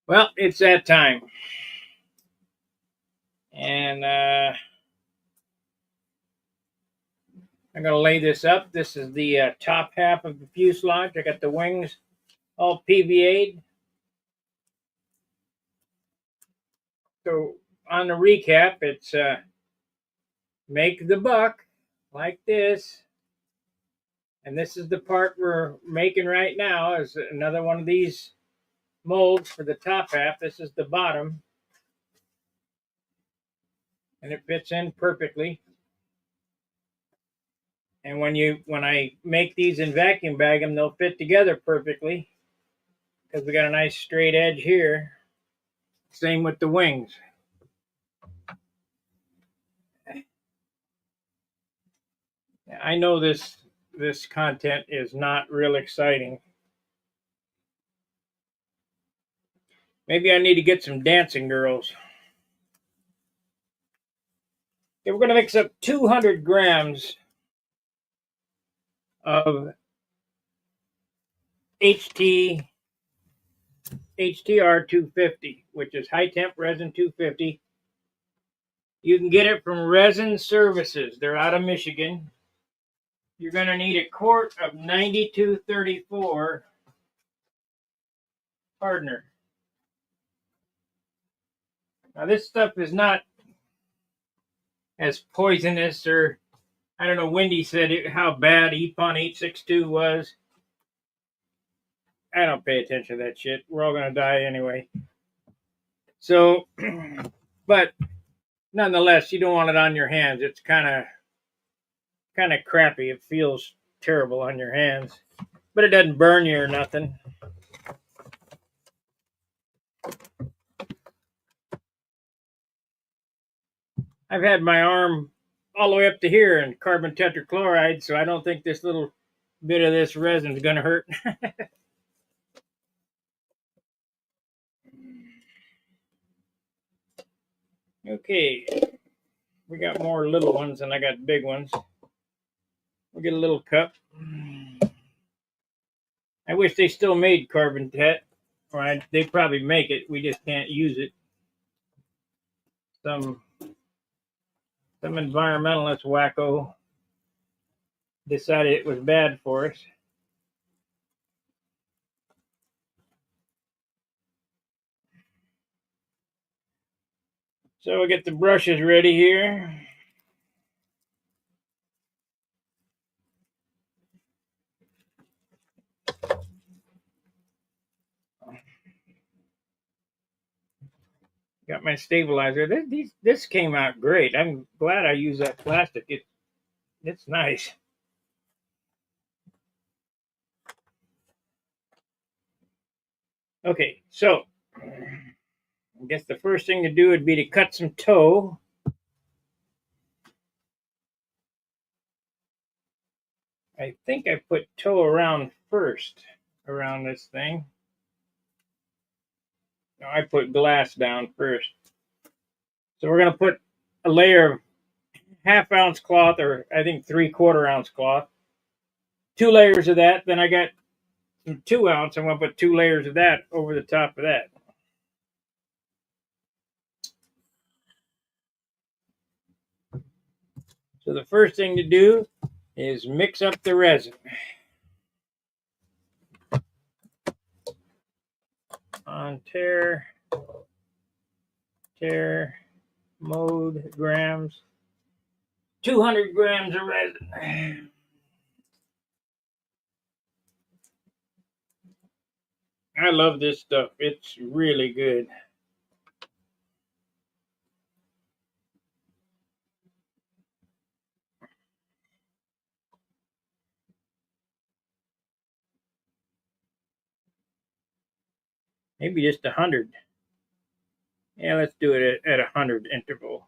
Well, it's that time. And I'm going to lay this up. This is the top half of the fuselage. I got the wings all PVA'd. So on the recap, it's make the buck like this. And this is the part we're making right now is another one of these molds for the top half. This is the bottom. And it fits in perfectly. And when I make these and vacuum bag them, they'll fit together perfectly because we got a nice straight edge here. Same with the wings. I know this content is not real exciting. Maybe I need to get some dancing girls. Okay, we're going to mix up 200 grams of HTR 250, which is high temp resin 250. You can get it from Resin Services. They're out of Michigan. You're going to need a quart of 9234 hardener. Now this stuff is not as poisonous, or I don't know, Wendy said how bad EPON 862 was. I don't pay attention to that shit. We're all going to die anyway. So, but nonetheless, you don't want it on your hands. It's kind of crappy. It feels terrible on your hands, but it doesn't burn you or nothing. I've had my arm all the way up to here in carbon tetrachloride, so I don't think this little bit of this resin is going to hurt. Okay, we got more little ones than I got big ones. We'll get a little cup. I wish they still made carbon tet. Or they probably make it. We just can't use it. Some environmentalist wacko decided it was bad for us. So we'll get the brushes ready here. Got my stabilizer. This came out great. I'm glad I used that plastic. It's nice. Okay, so I guess the first thing to do would be to cut some toe. I think I put toe around first, around this thing. No, I put glass down first. So we're going to put a layer of half-ounce cloth, or I think 3/4-ounce cloth. 2 layers of that. Then I got some 2-ounce. I'm going to put 2 layers of that over the top of that. So the first thing to do is mix up the resin. On tare, mode, grams. 200 grams of resin. I love this stuff. It's really good. Maybe just 100. Yeah, let's do it at 100 interval.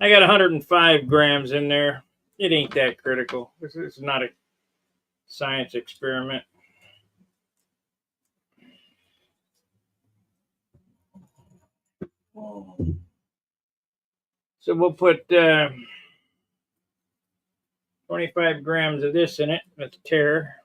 I got 105 grams in there. It ain't that critical. This is not a science experiment. So we'll put 25 grams of this in it. Let's tear.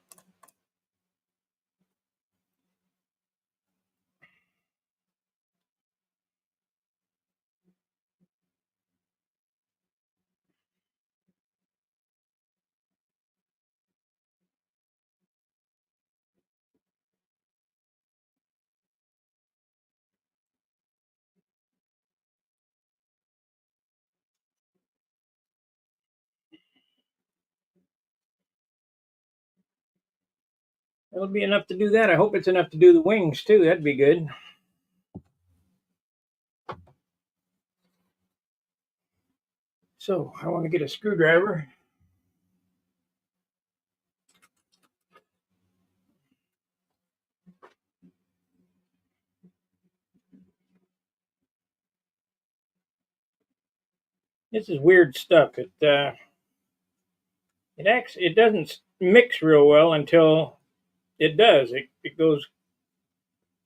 That'll be enough to do that. I hope it's enough to do the wings too. That'd be good. So I want to get a screwdriver. This is weird stuff. It doesn't mix real well until it does. It goes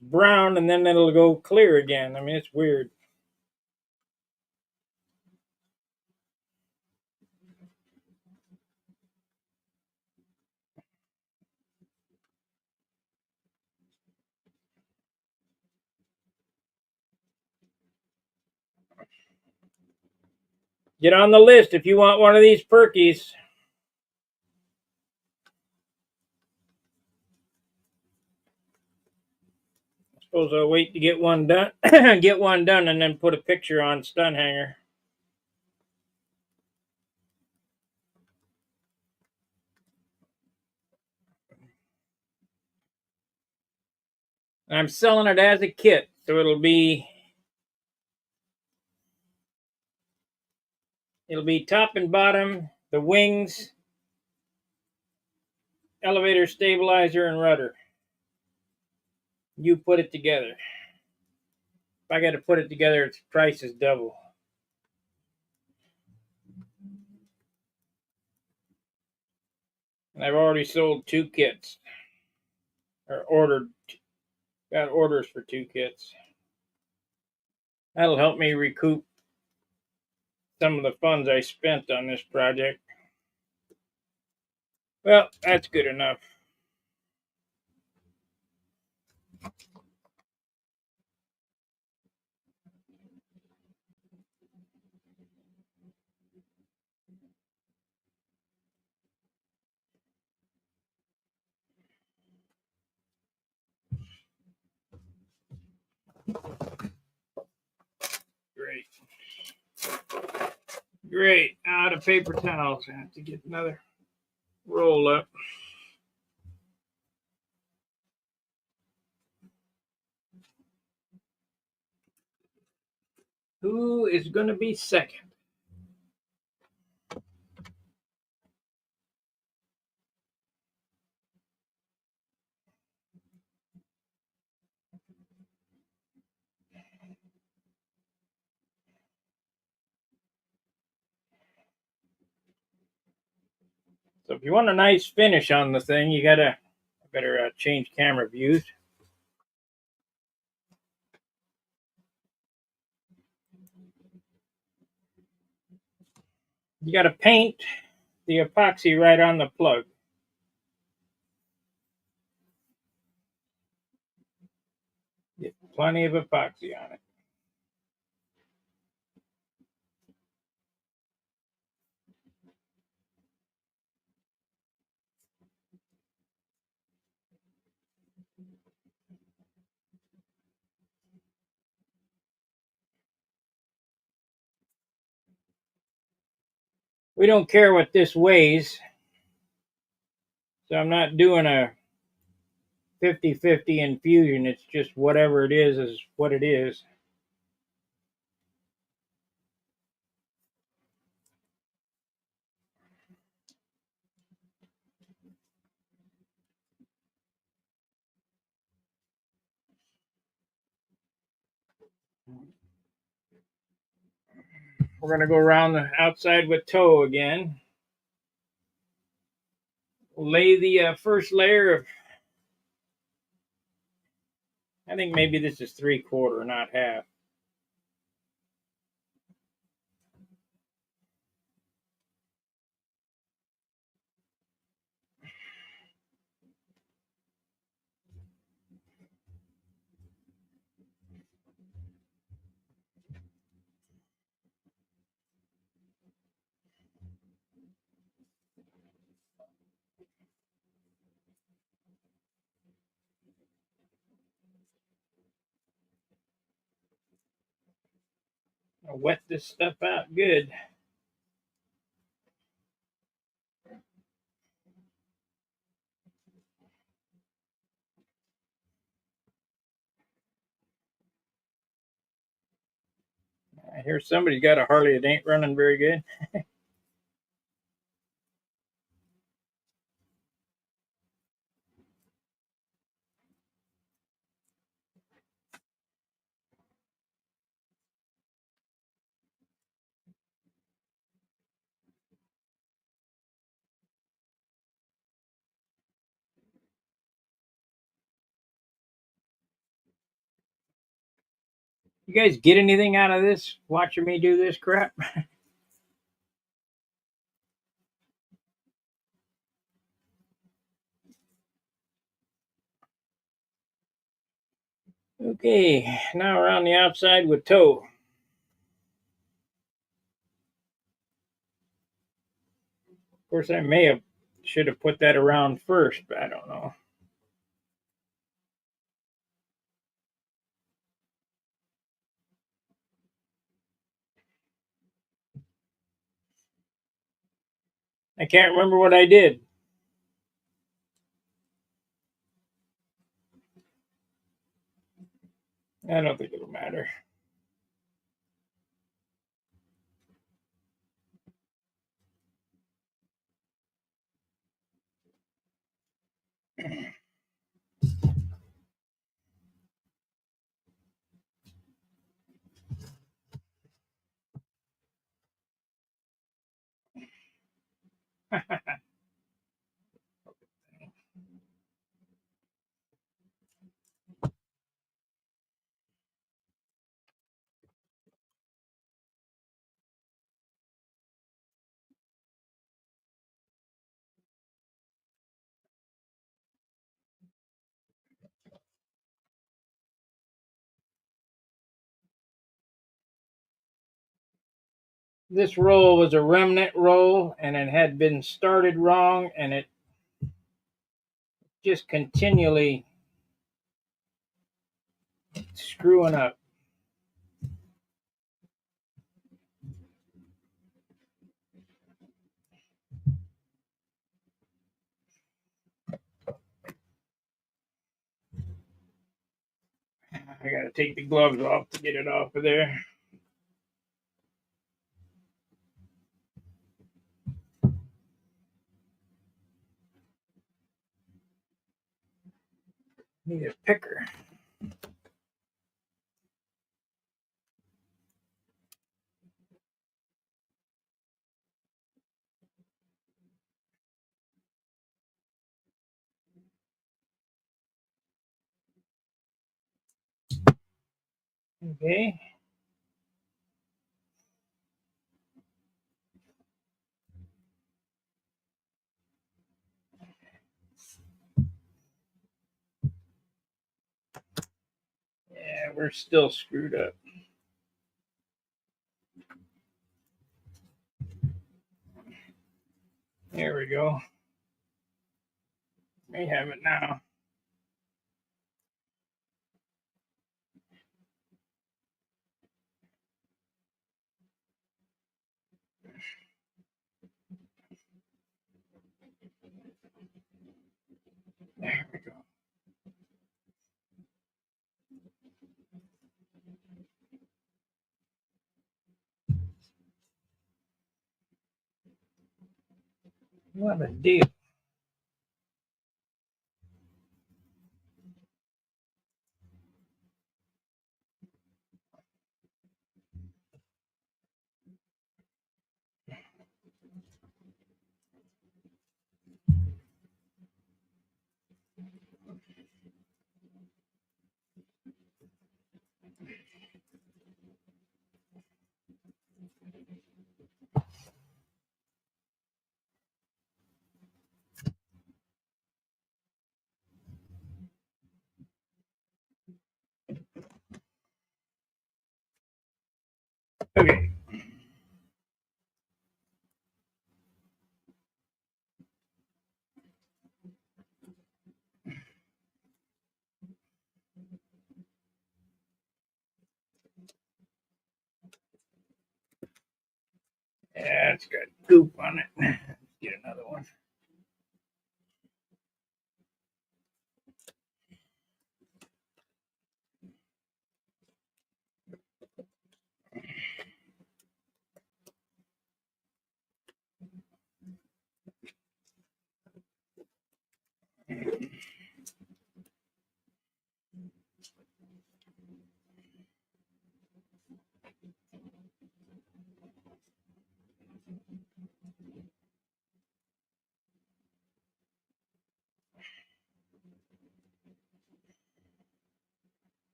brown and then it'll go clear again. I mean, it's weird. Get on the list if you want one of these perkies. I suppose I'll wait to get one done. Get one done and then put a picture on stun hanger. I'm selling it as a kit, so it'll be top and bottom, the wings, elevator stabilizer, and rudder. You put it together. If I got to put it together, its price is double. And I've already sold 2 kits, or got orders for 2 kits. That'll help me recoup some of the funds I spent on this project. Well, that's good enough. Great. Great. Out of paper towels. I have to get another roll up. Who is going to be second? So if you want a nice finish on the thing, you gotta better change camera views. You gotta paint the epoxy right on the plug. Get plenty of epoxy on it. We don't care what this weighs, so I'm not doing a 50-50 infusion. It's just whatever it is what it is. We're going to go around the outside with toe again. We'll lay the first layer of, I think maybe this is 3/4, not half. I'll wet this stuff out good. I hear somebody's got a Harley that ain't running very good. You guys get anything out of this watching me do this crap? Okay, now around the outside with toe. Of course, I may have should have put that around first, but I don't know. I can't remember what I did. I don't think it'll matter. This roll was a remnant roll, and it had been started wrong, and it just continually screwing up. I gotta take the gloves off to get it off of there. Need a picker. Okay. Yeah, we're still screwed up. There we go. May have it now. There we go. What a deal. Okay. Yeah, it's got goop on it. Let's get another one.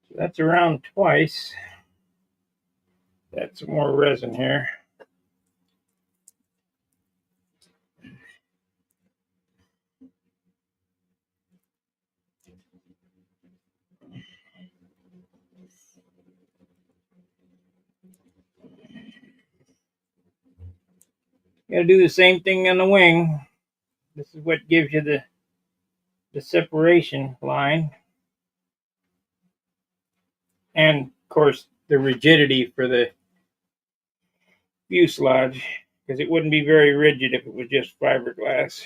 So that's around twice. That's some more resin here. You gotta do the same thing on the wing. This is what gives you the separation line. And of course the rigidity for the fuselage, because it wouldn't be very rigid if it was just fiberglass.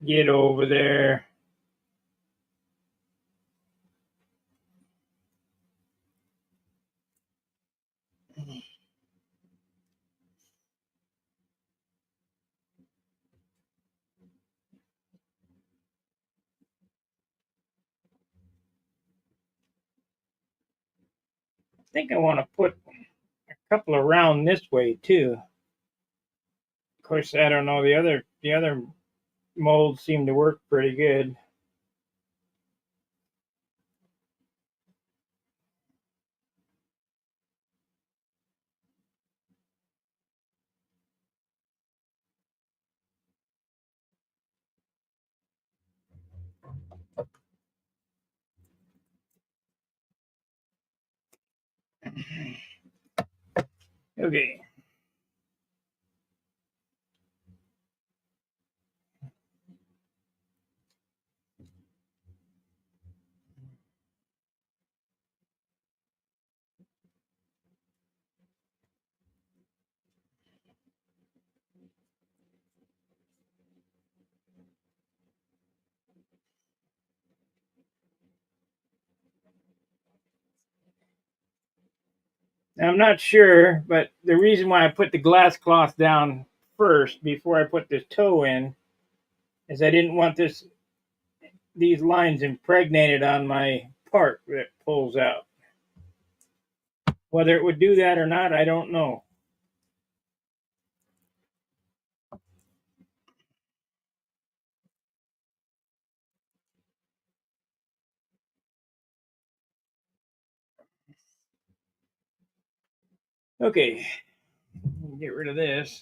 Get over there. I think I want to put a couple around this way too. Of course, I don't know, the other molds seem to work pretty good. Okay. Now, I'm not sure, but the reason why I put the glass cloth down first before I put this toe in is I didn't want these lines impregnated on my part that pulls out. Whether it would do that or not, I don't know. Okay, get rid of this.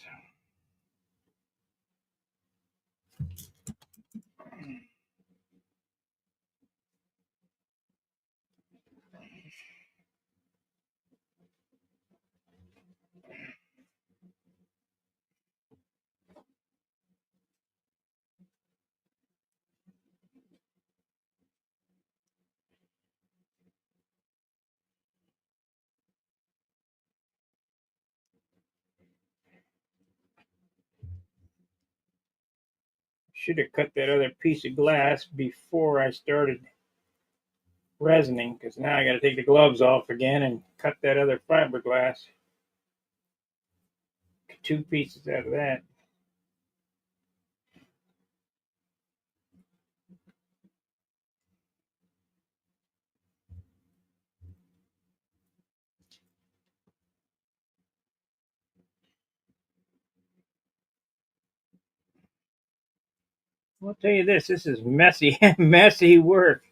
Should have cut that other piece of glass before I started resining, because now I got to take the gloves off again and cut that other fiberglass. Two pieces out of that. I'll tell you this is messy, messy work.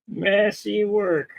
Messy work.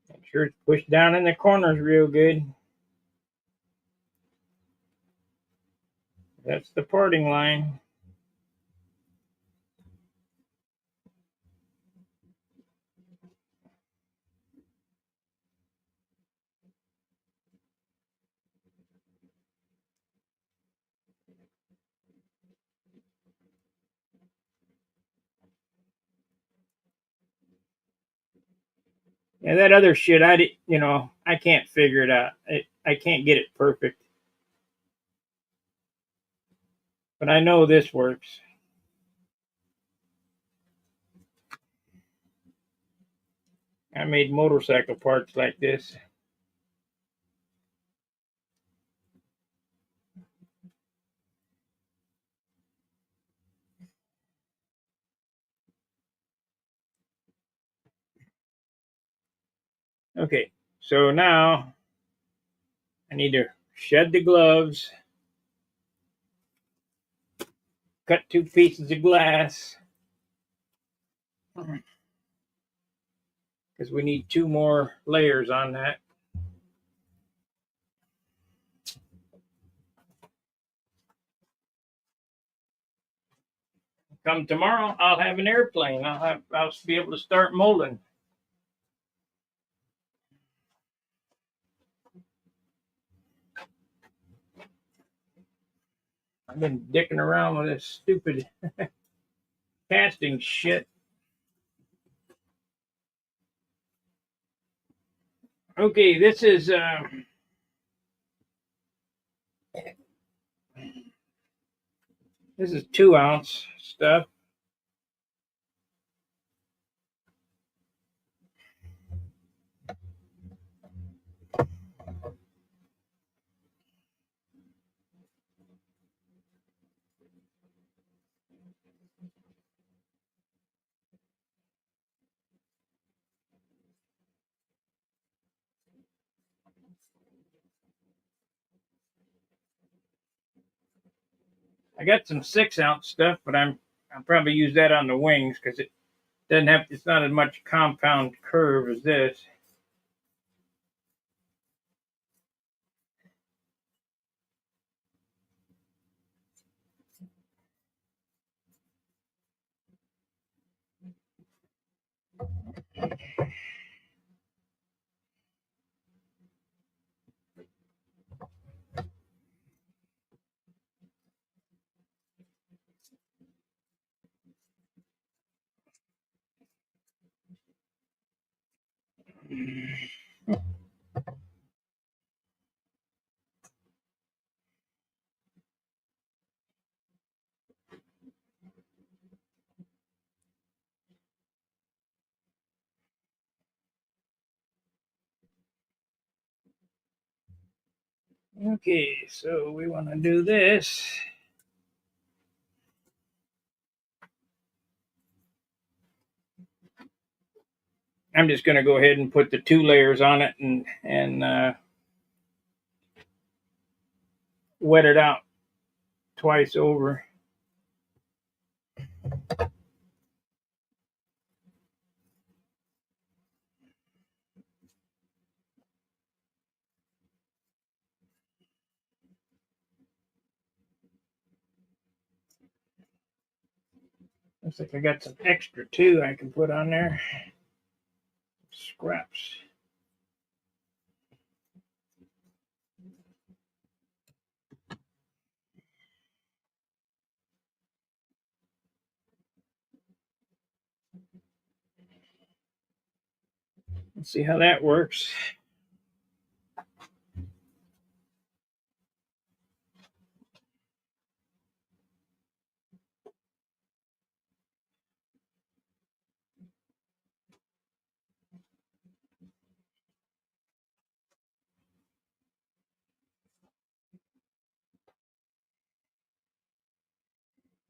Make sure it's pushed down in the corners real good. That's the parting line. Yeah, that other shit, I can't figure it out. I can't get it perfect. but I know this works. I made motorcycle parts like this. Okay, so now I need to shed the gloves, cut 2 pieces of glass, because we need 2 more layers on that. Come tomorrow, I'll have an airplane. I'll be able to start molding. I've been dicking around with this stupid casting shit. Okay, this is 2-ounce stuff. I got some 6-ounce stuff, but I'll probably use that on the wings because it doesn't have. It's not as much compound curve as this. Okay, so we want to do this. I'm just going to go ahead and put the 2 layers on it and wet it out twice over. Looks like I got some extra too I can put on there. Scraps. Let's see how that works.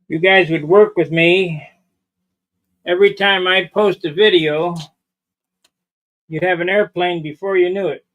You guys would work with me. Every time I post a video, you'd have an airplane before you knew it.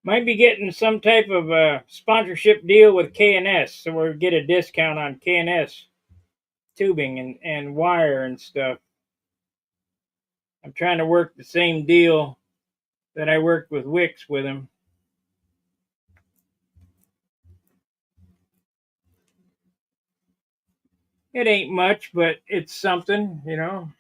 Might be getting some type of sponsorship deal with K&S, so we'll get a discount on K&S tubing and wire and stuff. I'm trying to work the same deal that I worked with Wix with them. It ain't much, but it's something, you know.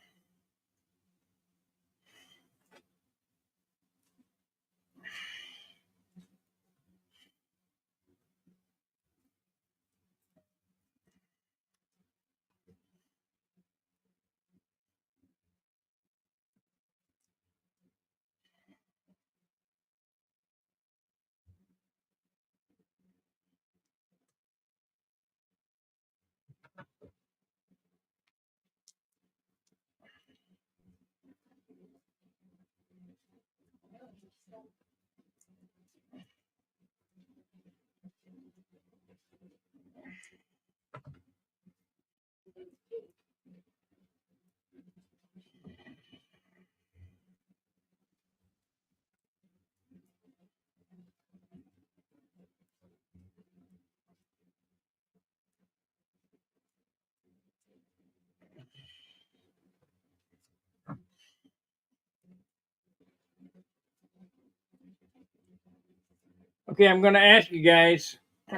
Okay, I'm going to ask you guys, do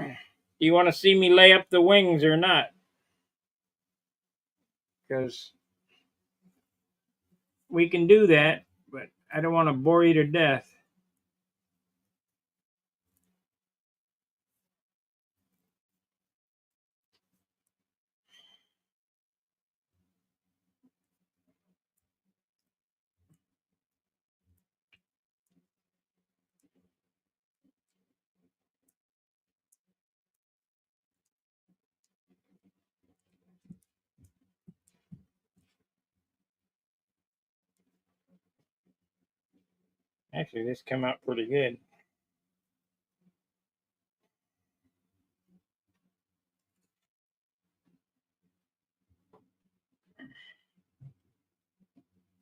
you want to see me lay up the wings or not? Because we can do that, but I don't want to bore you to death. Actually, this come out pretty good.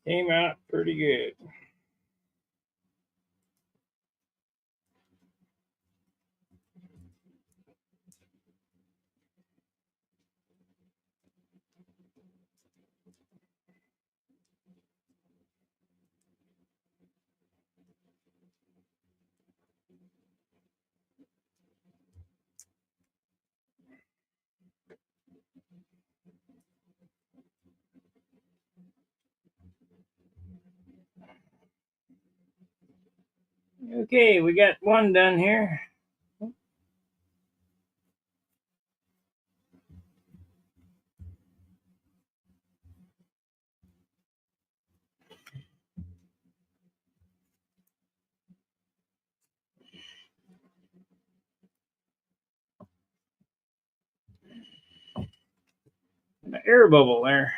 Came out pretty good. Okay, we got one done here. An air bubble there.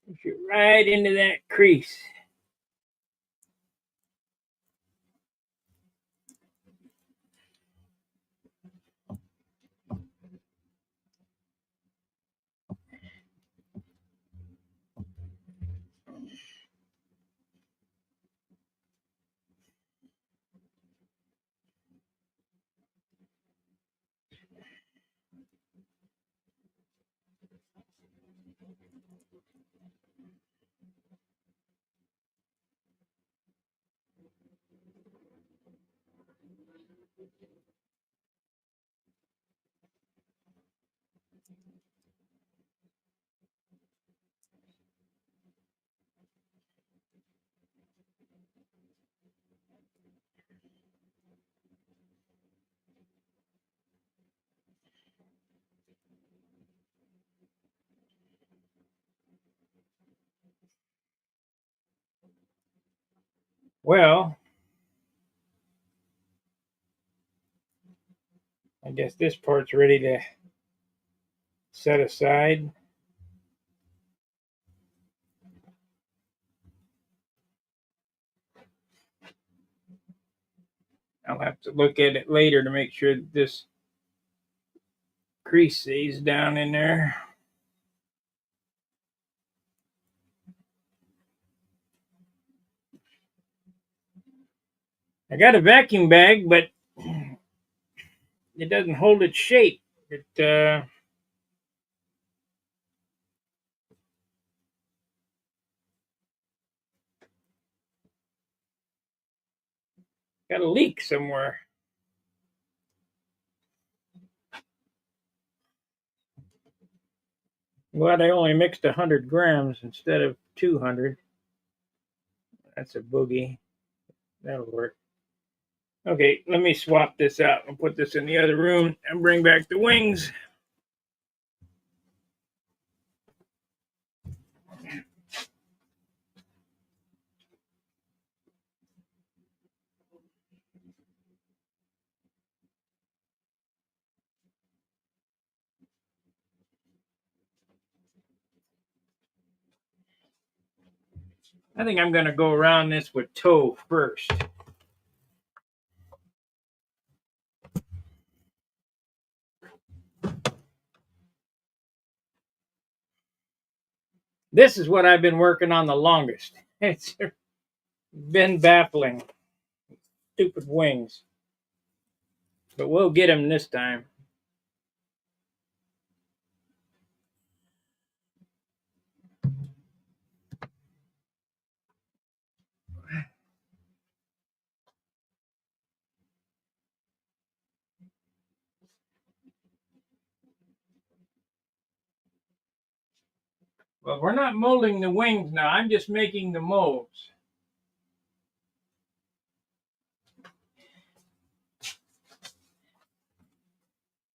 Push it right into that crease. Well, I guess this part's ready to set aside. I'll have to look at it later to make sure that this crease stays down in there. I got a vacuum bag, but it doesn't hold its shape. It got a leak somewhere. I'm glad I only mixed 100 grams instead of 200. That's a boogie. That'll work. Okay, let me swap this out and put this in the other room and bring back the wings. I think I'm going to go around this with toe first. This is what I've been working on the longest. It's been baffling. Stupid wings. But we'll get them this time. Well, we're not molding the wings now. I'm just making the molds.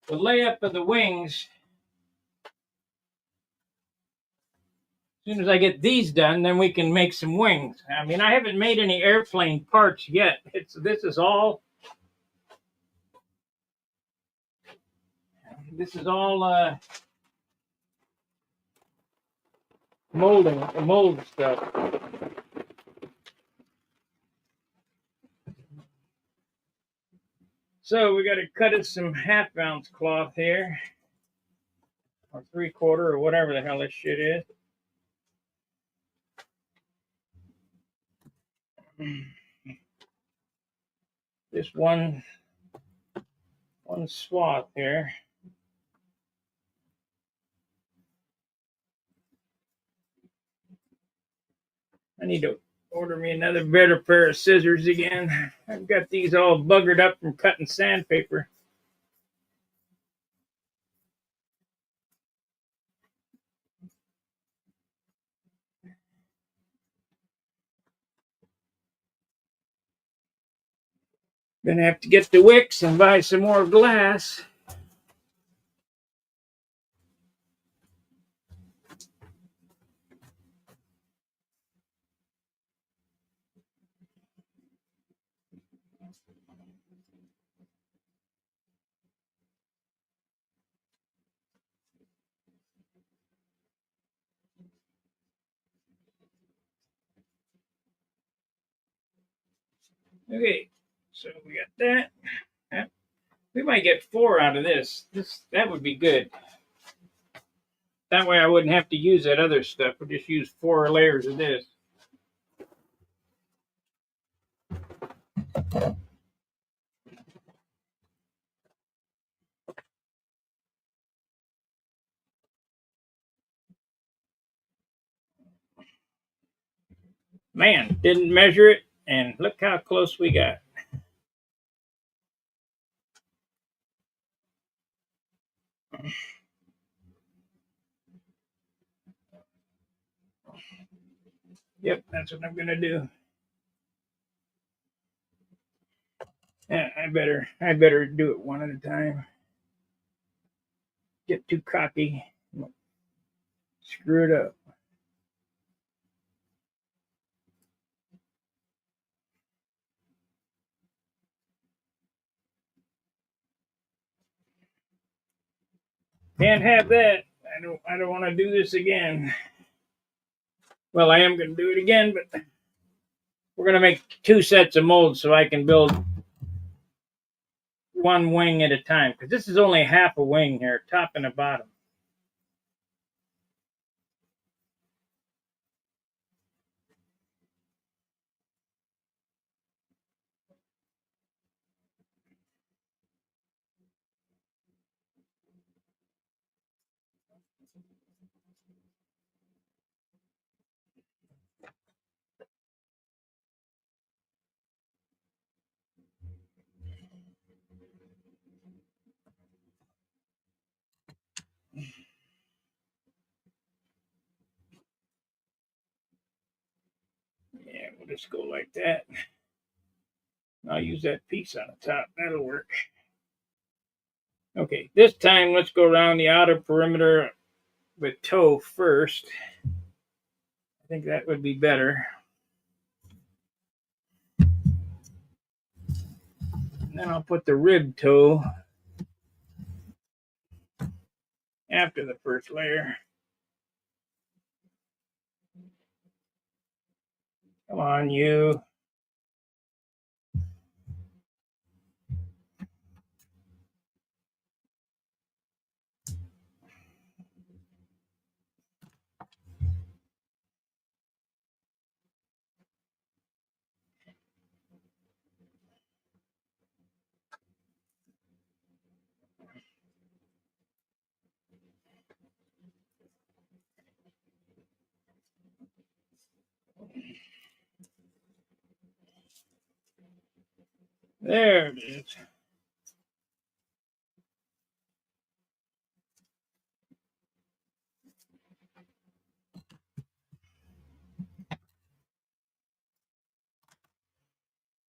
The layup of the wings, as soon as I get these done, then we can make some wings. I mean, I haven't made any airplane parts yet. This is all mold stuff. So we got to cut us some 1/2 ounce cloth here, or 3/4, or whatever the hell this shit is. Just one swath here. I need to order me another better pair of scissors again. I've got these all buggered up from cutting sandpaper. Gonna have to get the wicks and buy some more glass. Okay, so we got that. We might get 4 out of this. That would be good. That way I wouldn't have to use that other stuff. We'll just use 4 layers of this. Man, didn't measure it, and look how close we got. Yep, that's what I'm gonna do. Yeah, I better do it one at a time. Get too cocky, screw it up. Can't have that. I don't want to do this again. Well, I am gonna do it again, but we're gonna make 2 sets of molds so I can build one wing at a time, because this is only half a wing here, top and a bottom. Yeah, we'll just go like that. I'll use that piece on the top. That'll work. Okay, this time let's go around the outer perimeter with toe first. I think that would be better. And then I'll put the rib toe after the first layer. Come on, you. There it is.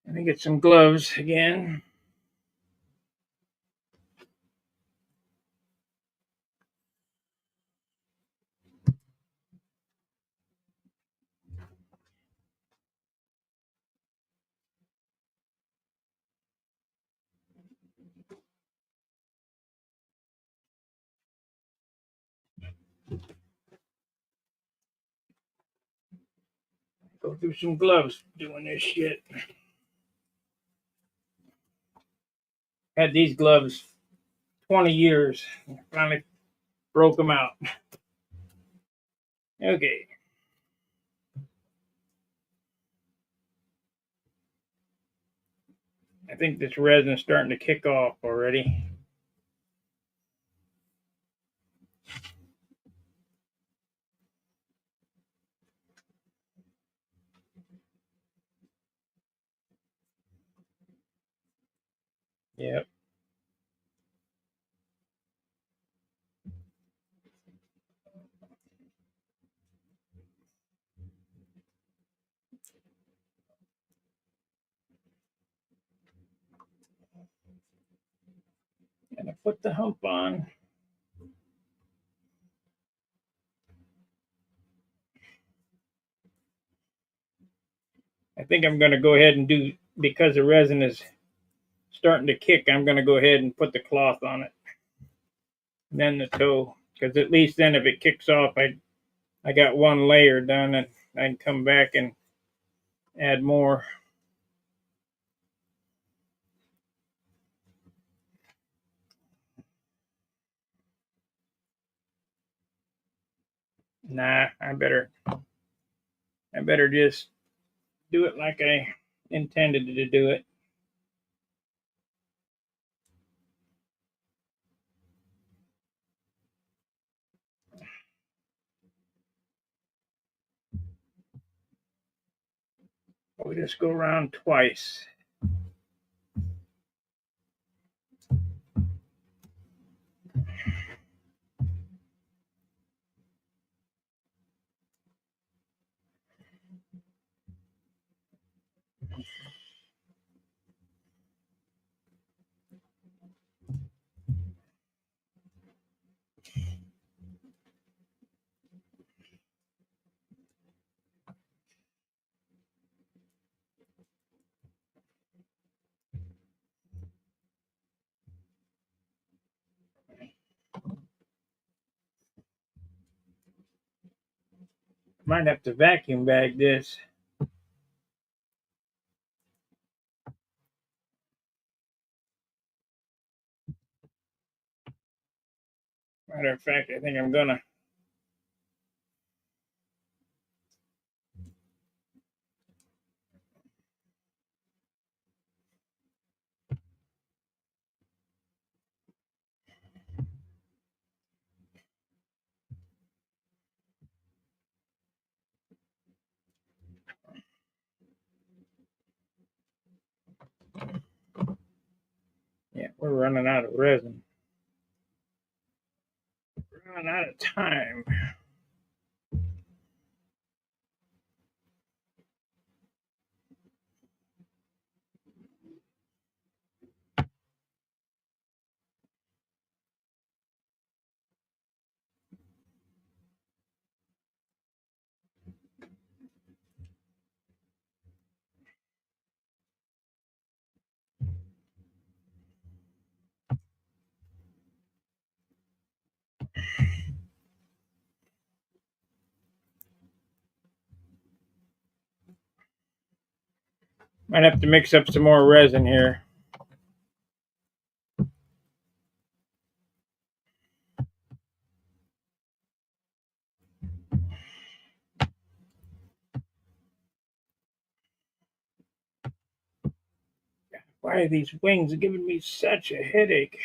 Let me get some gloves again. Go through some gloves doing this shit. Had these gloves 20 years. Finally broke them out. Okay. I think this resin's starting to kick off already. Yep. And I put the hump on. I think I'm going to go ahead and do, because the resin is starting to kick, I'm going to go ahead and put the cloth on it. And then the toe, because at least then if it kicks off, I got one layer done, and I can come back and add more. Nah, I better just do it like I intended to do it. We'll just go around twice. Might have to vacuum bag this. Matter of fact, I think I'm gonna. Yeah, we're running out of resin. We're running out of time. Might have to mix up some more resin here. Why are these wings giving me such a headache?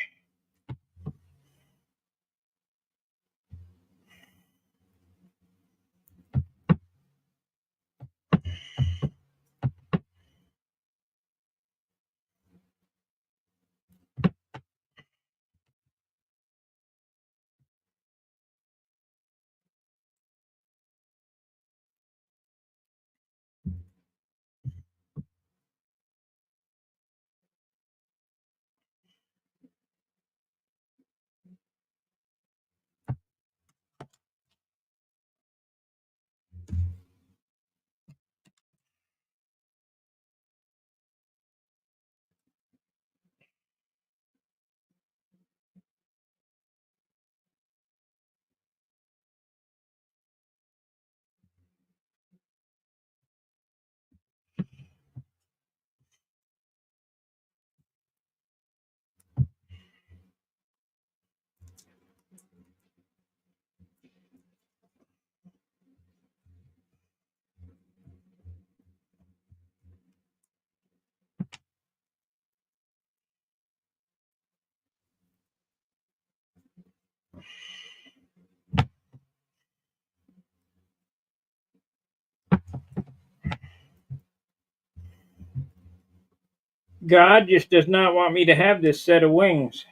God just does not want me to have this set of wings.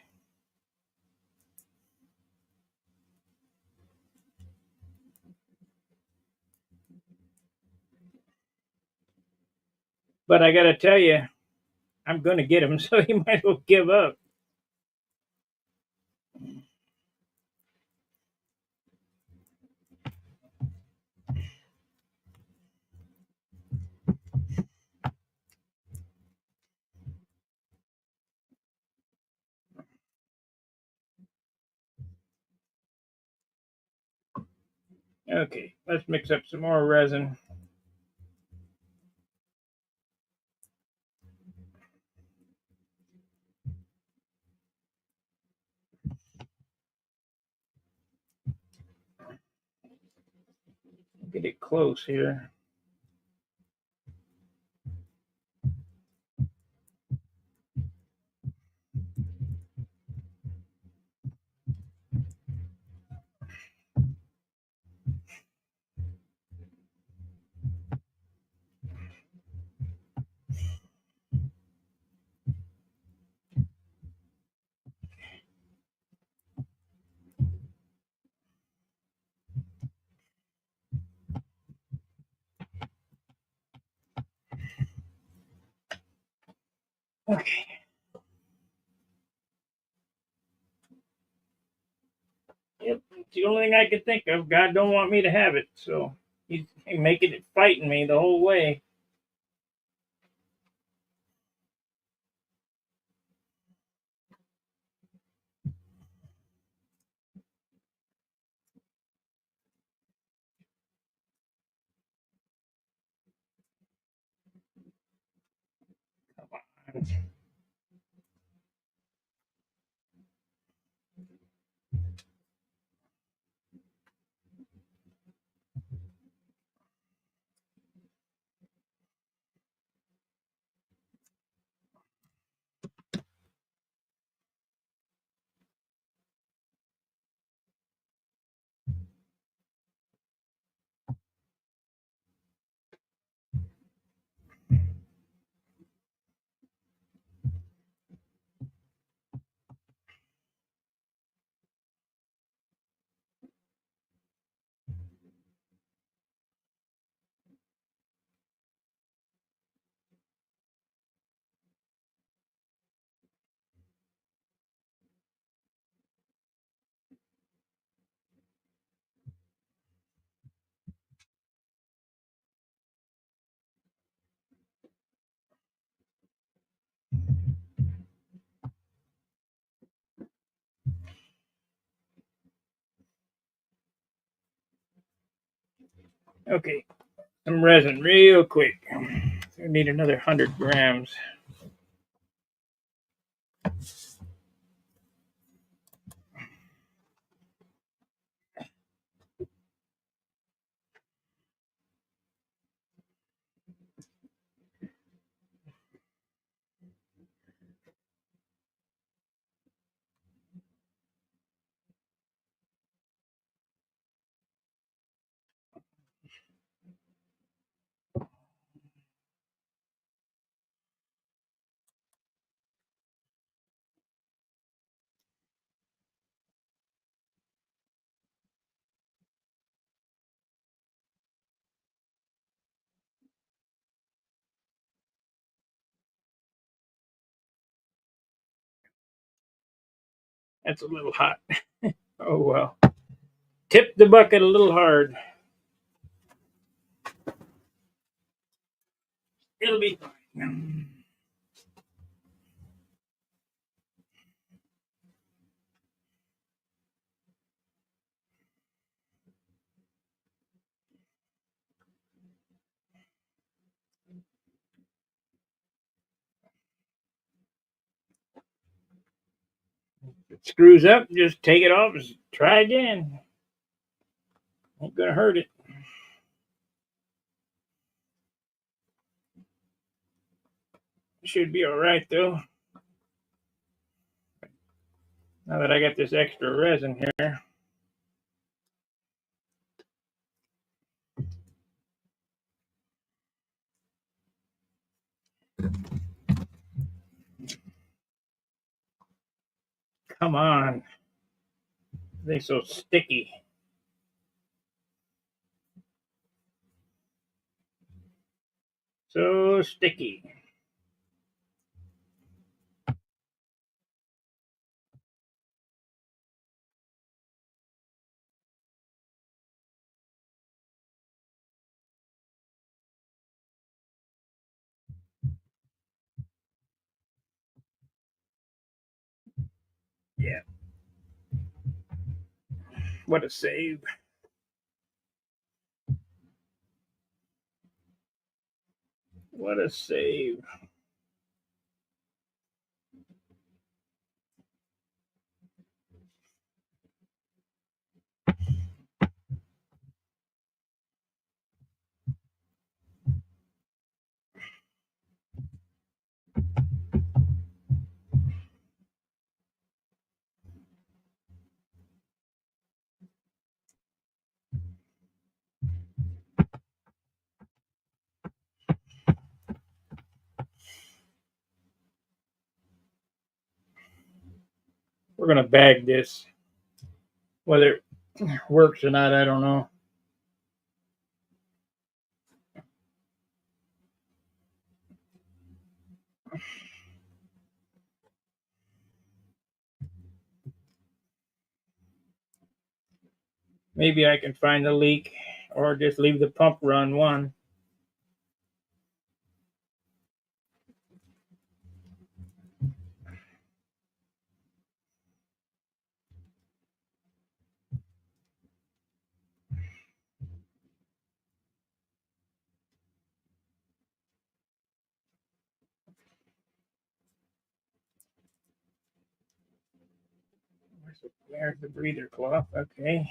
But I gotta tell you, I'm gonna get him, so you might as well give up. Okay, let's mix up some more resin. Get it close here. Okay. Yep, it's the only thing I can think of. God don't want me to have it, so he's making it fighting me the whole way. Come on. Okay, some resin real quick. I need another 100 grams. That's a little hot. Oh well. Tip the bucket a little hard. It'll be fine. If it screws up, just take it off and try again. Ain't gonna hurt it. Should be all right though. Now that I got this extra resin here. Come on. They're so sticky. So sticky. Yeah. What a save. What a save. We're going to bag this. Whether it works or not, I don't know. Maybe I can find the leak or just leave the pump run one. There's the breather cloth. Okay.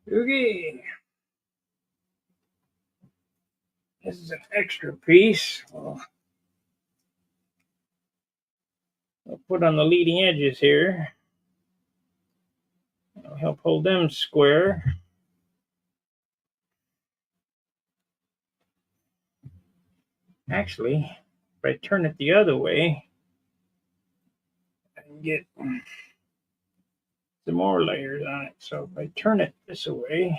Okay. This is an extra piece. I'll put on the leading edges here. I'll help hold them square. Actually, if I turn it the other way, I can get some more layers on it. So if I turn it this way,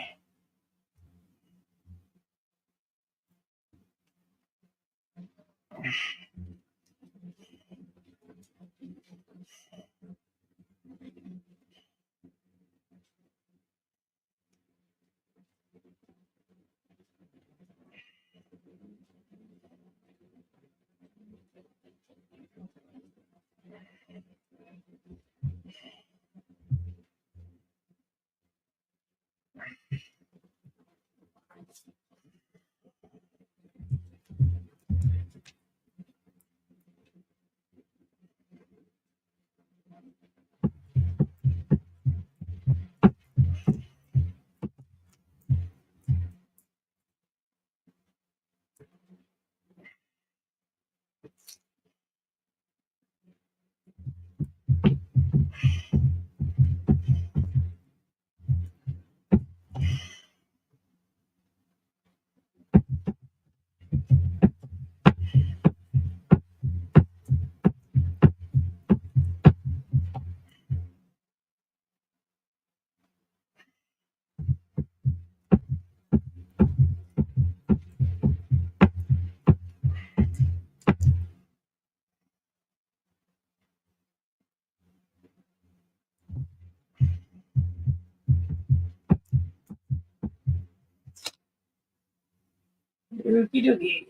dookie dookie.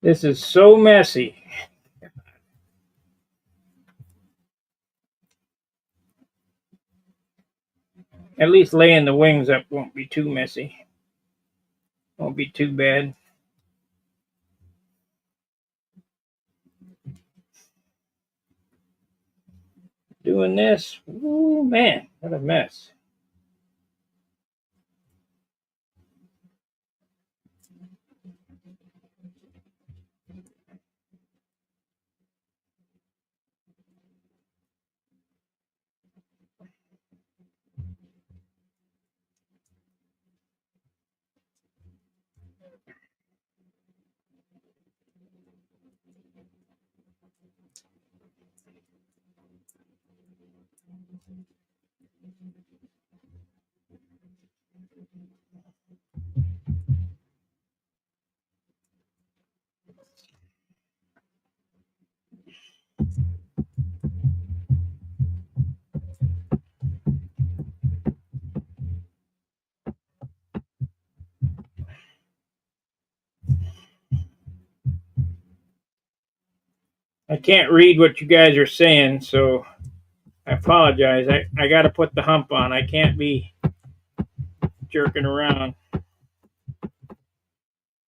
This is so messy. At least laying the wings up won't be too messy. Won't be too bad. Doing this, ooh man, what a mess. I can't read what you guys are saying, so I apologize. I got to put the hump on. I can't be jerking around. If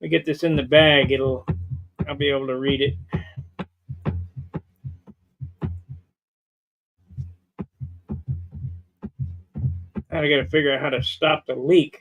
I get this in the bag, I'll be able to read it. I got to figure out how to stop the leak.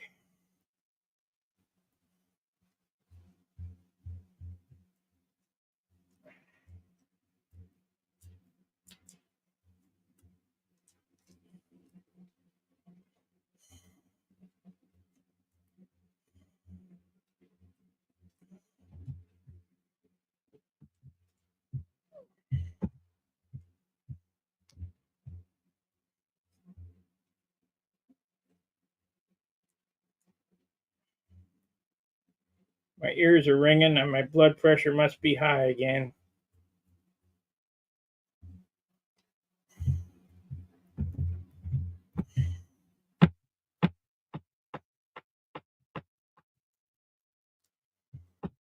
My ears are ringing and my blood pressure must be high again.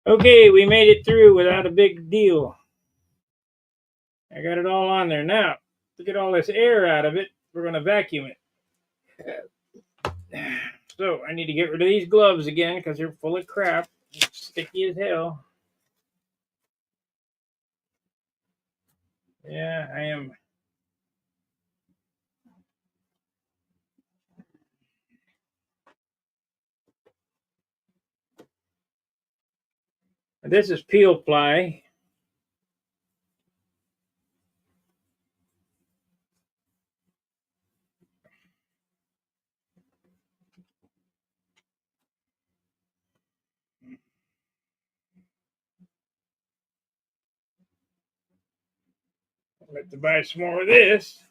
Okay, we made it through without a big deal. I got it all on there. Now, to get all this air out of it, we're going to vacuum it. So, I need to get rid of these gloves again because they're full of crap. It's sticky as hell. Yeah, I am. This is peel ply. I'll have to buy some more of this.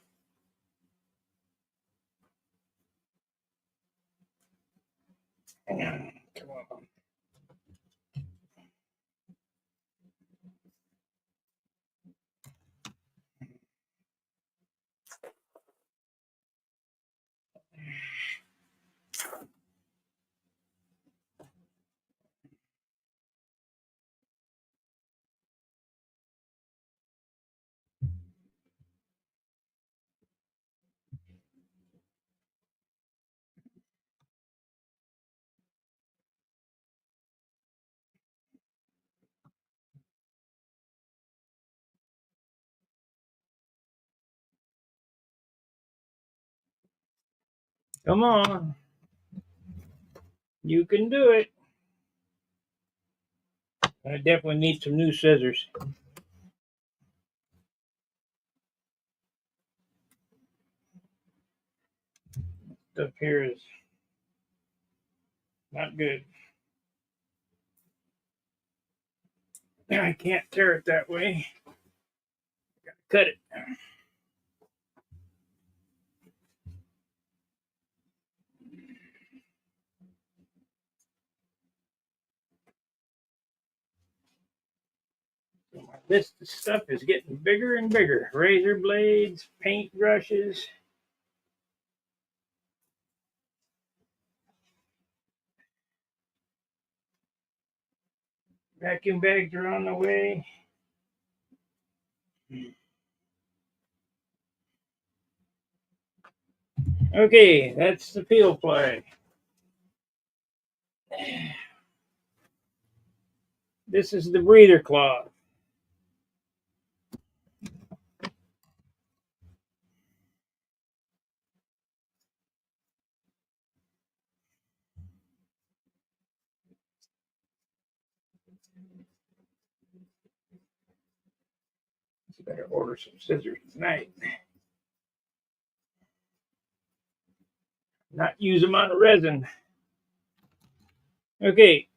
Come on. Come on. You can do it. I definitely need some new scissors. Stuff here is not good. I can't tear it that way. Gotta cut it. This stuff is getting bigger and bigger. Razor blades, paint brushes. Vacuum bags are on the way. Okay, that's the peel fly. This is the breather cloth. Better order some scissors tonight. Not use them on a resin. Okay,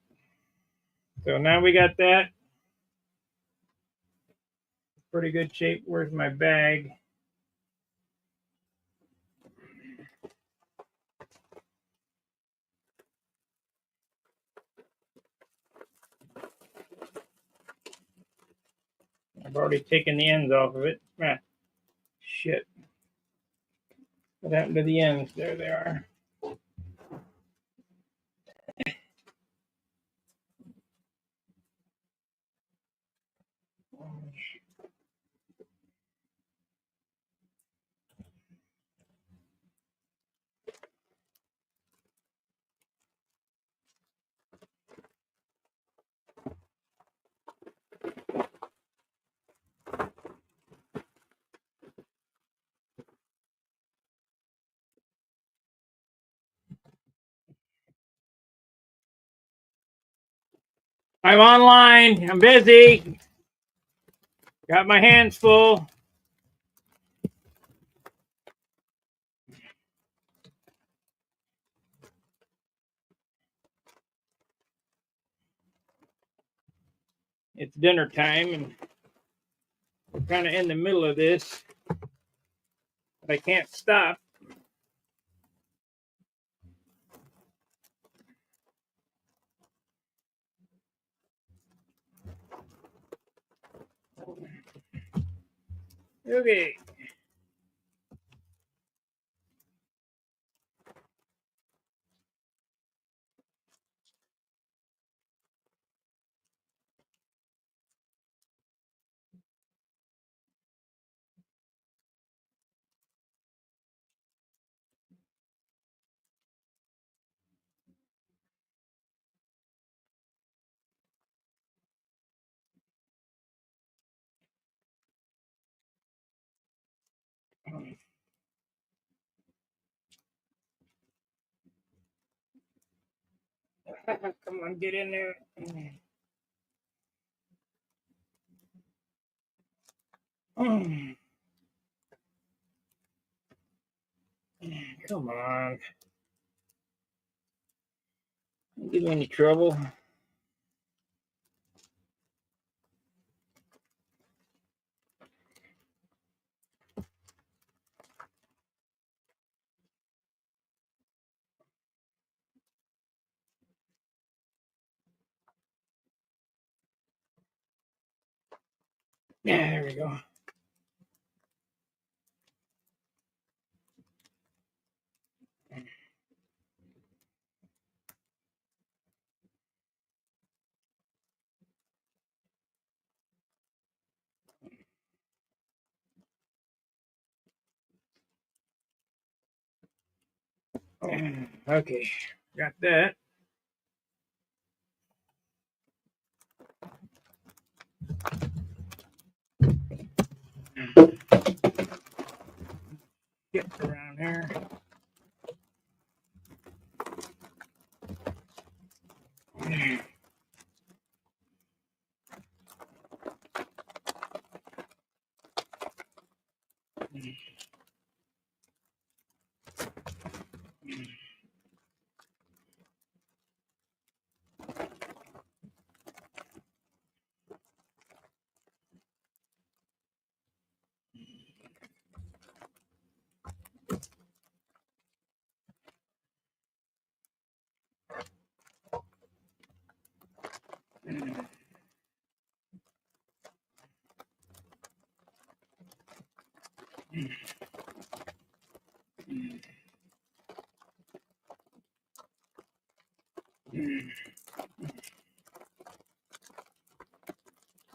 so now we got that. Pretty good shape. Where's my bag? I've already taken the ends off of it. Ah, shit. What happened to the ends? There they are. I'm online. I'm busy. Got my hands full. It's dinner time, and we're kind of in the middle of this, but I can't stop. Okay. Come on, get in there. Come on. Don't give me any trouble. Yeah, there we go. Okay, got that. Get around here.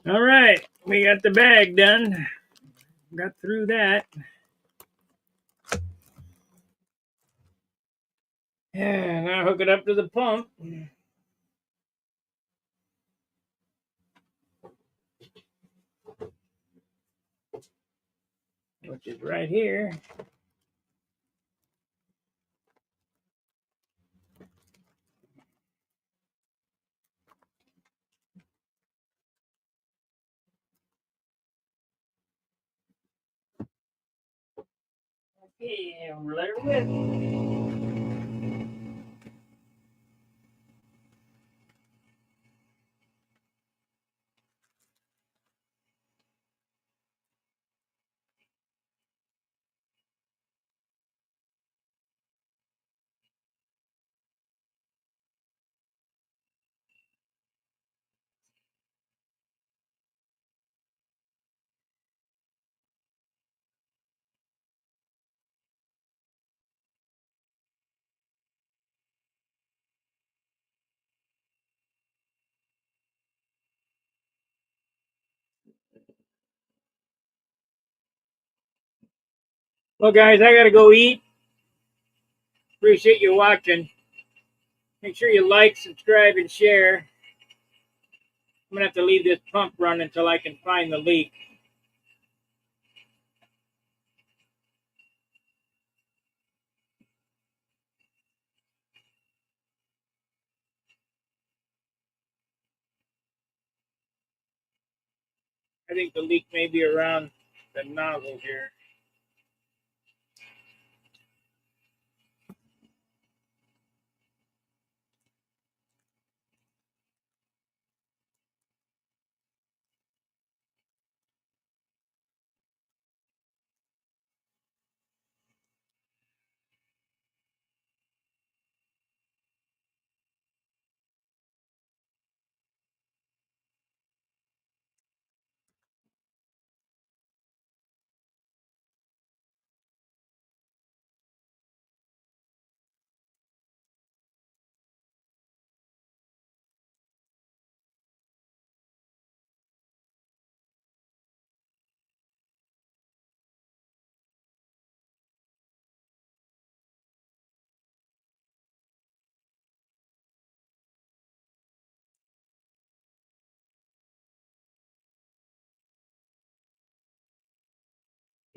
All right, we got the bag done. Got through that. Now hook it up to the pump. Which is right here. Okay, let her whip. Well, guys, I gotta go eat. Appreciate you watching. Make sure you like, subscribe, and share. I'm gonna have to leave this pump running until I can find the leak. I think the leak may be around the nozzle here.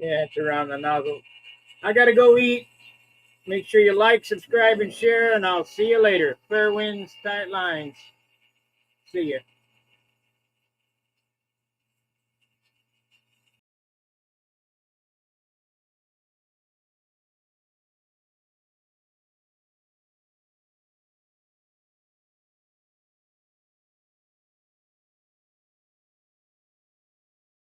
Yeah, it's around the nozzle. I gotta go eat. Make sure you like, subscribe, and share, and I'll see you later. Fair winds, tight lines. See ya.